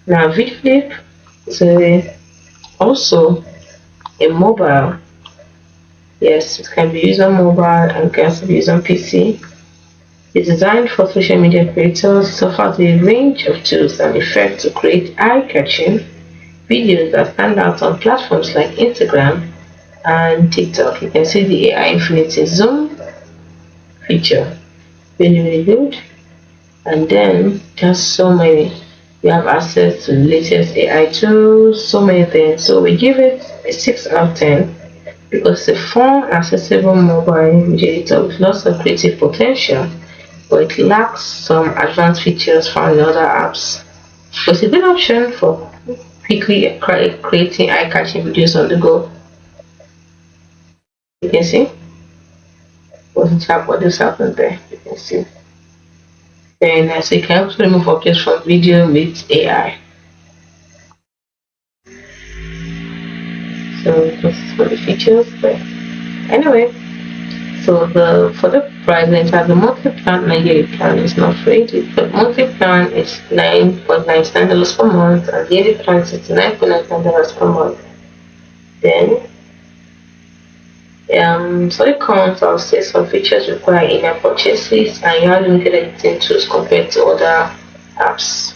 Now, Videoleap is also a mobile. Yes, it can be used on mobile and can also be used on PC. It's designed for social media creators. It offers a range of tools and effects to create eye-catching videos that stand out on platforms like Instagram and TikTok. You can see the AI Infinity Zoom feature. Really, really good. And then there's so many. You have access to the latest AI tools, so many things. So we give it a 6 out of 10 because it's a fun, accessible mobile video editor with lots of creative potential, but it lacks some advanced features found in other apps. So it's a good option for quickly creating eye-catching videos on the go. You can see what just happened there. You can see. Then I say you can also remove objects from video with AI. So just for the features there. Anyway, so the for the price it the monthly plan and yearly plan is not free. The monthly plan is $9.99 per month and the yearly plan is $69.99 per month. Then for the cons, I'll say some features require in-app purchases and you have limited editing tools compared to other apps.